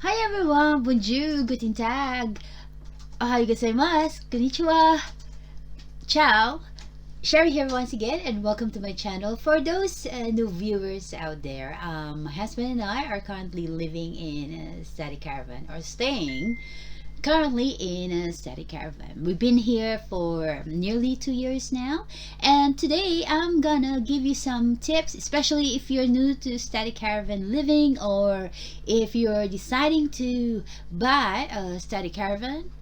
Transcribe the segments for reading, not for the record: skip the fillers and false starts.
Hi everyone! Bonjour! Guten Tag! Ohayou gozaimasu! Konnichiwa! Ciao! Sherry here once again, and welcome to my channel. For those new viewers out there, my husband and I are currently living in a study caravan, or staying currently in a study caravan. We've been here for nearly 2 years now, and today I'm gonna give you some tips, especially if you're new to study caravan living, or if you're deciding to buy a study caravan.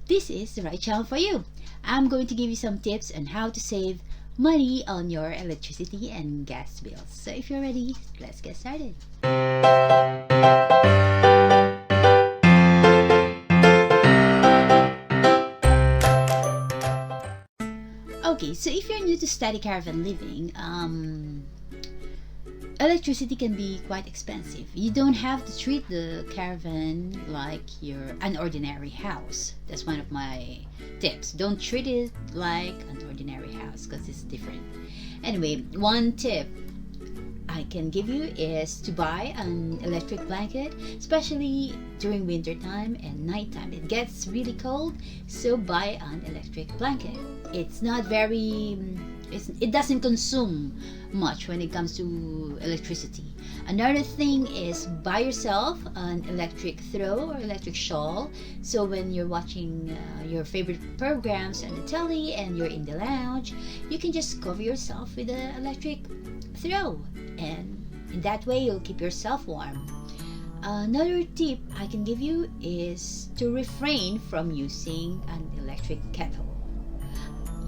This is the right channel for you. I'm going to give you some tips on how to save money on your electricity and gas bills. So if you're ready, let's get started. Okay, so if you're new to study caravan living, electricity can be quite expensive. You don't have to treat the caravan like an ordinary house. That's one of my tips. Don't treat it like an ordinary house because it's different. Anyway, one tip I can give you is to buy an electric blanket, especially during winter time and nighttime. It gets really cold, so buy an electric blanket. It's not very it doesn't consume much when it comes to electricity. Another thing is buy yourself an electric throw or electric shawl, so when you're watching your favorite programs on the telly and you're in the lounge, you can just cover yourself with an electric throw, and in that way you'll keep yourself warm. Another tip I can give you is to refrain from using an electric kettle.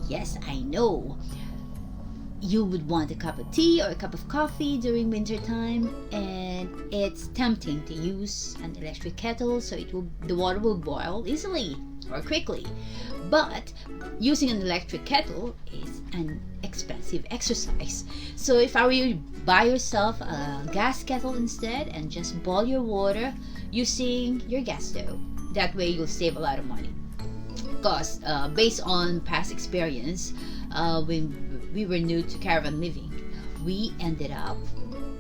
Yes, I know you would want a cup of tea or a cup of coffee during winter time, and it's tempting to use an electric kettle so the water will boil easily or quickly. But using an electric kettle is an expensive exercise. So if I were you, buy yourself a gas kettle instead and just boil your water using your gas stove. That way you'll save a lot of money. Because based on past experience, when we were new to caravan living, we ended up,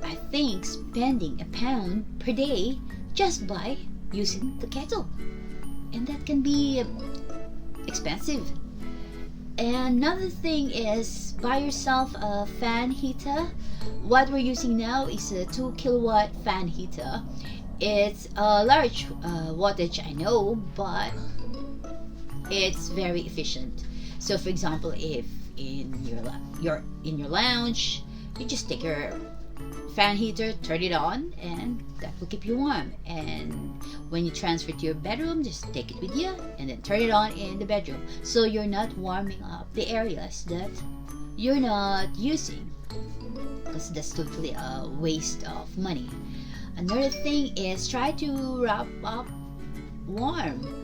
I think, spending £1 per day just by using the kettle, and that can be expensive. And another thing is buy yourself a fan heater. What we're using now is a 2 kilowatt fan heater. It's a large wattage, I know, but it's very efficient. So for example, if you're in your lounge, you just take your fan heater, turn it on, and that will keep you warm. And when you transfer to your bedroom, just take it with you and then turn it on in the bedroom, so you're not warming up the areas that you're not using, because that's totally a waste of money. Another thing is try to wrap up warm.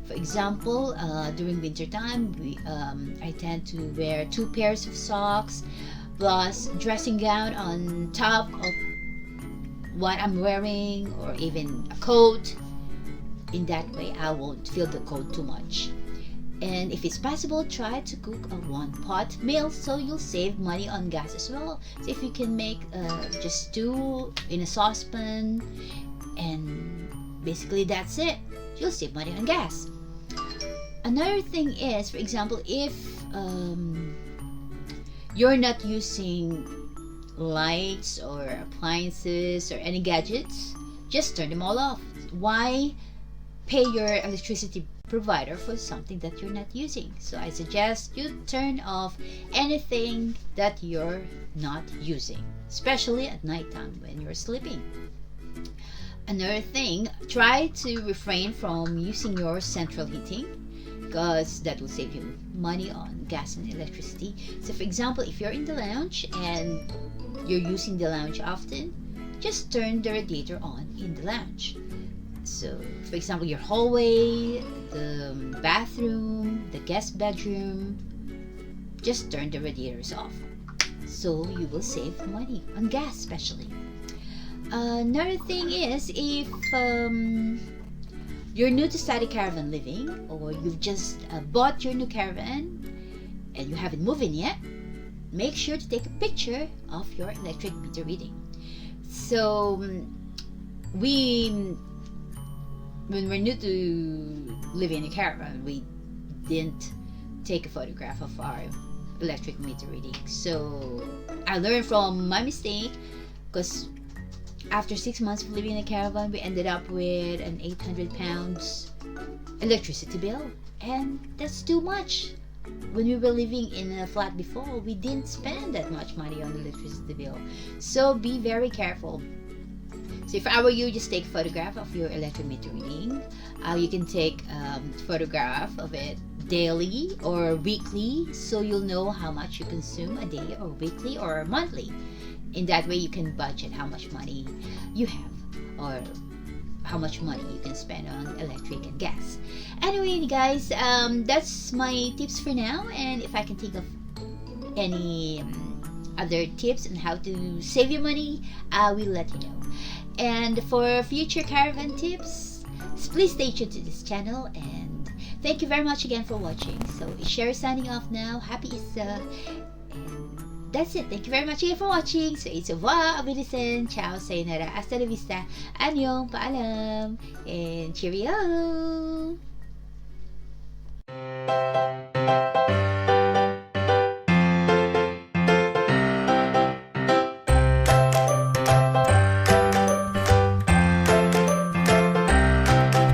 For example, during winter time, I tend to wear 2 pairs of socks plus dressing gown on top of what I'm wearing, or even a coat. In that way, I won't feel the cold too much. And if it's possible, try to cook a one-pot meal, so you'll save money on gas as well. So if you can make just stew in a saucepan, and basically that's it, you'll save money on gas. Another thing is, for example, if you're not using lights or appliances or any gadgets, just turn them all off. Why pay your electricity provider for something that you're not using? So I suggest you turn off anything that you're not using, especially at nighttime when you're sleeping. Another thing, try to refrain from using your central heating, because that will save you money on gas and electricity. So for example, if you're in the lounge and you're using the lounge often, just turn the radiator on in the lounge. So for example, your hallway, the bathroom, the guest bedroom, just turn the radiators off, so you will save money on gas especially. Another thing is, if you're new to study caravan living, or you've just bought your new caravan and you haven't moved in yet, make sure to take a picture of your electric meter reading. So we when we're new to living in a caravan, we didn't take a photograph of our electric meter reading. So I learned from my mistake, because after 6 months of living in a caravan, we ended up with an 800 pounds electricity bill, and that's too much. When we were living in a flat before, we didn't spend that much money on electricity bill. So be very careful. So if I were you, just take a photograph of your electric meter reading. You can take a photograph of it daily or weekly, so you'll know how much you consume a day, or weekly or monthly. In that way, you can budget how much money you have, or how much money you can spend on electric and gas. Anyway, guys, that's my tips for now. And if I can think of any other tips on how to save your money, I will let you know. And for future caravan tips, please stay tuned to this channel. And thank you very much again for watching. So it's Sherry signing off now. Happy Easter. And that's it. Thank you very much again for watching. So it's au revoir, auf Wiedersehen, ciao, sayonara, hasta la vista, annyeong, paalam, and cheerio.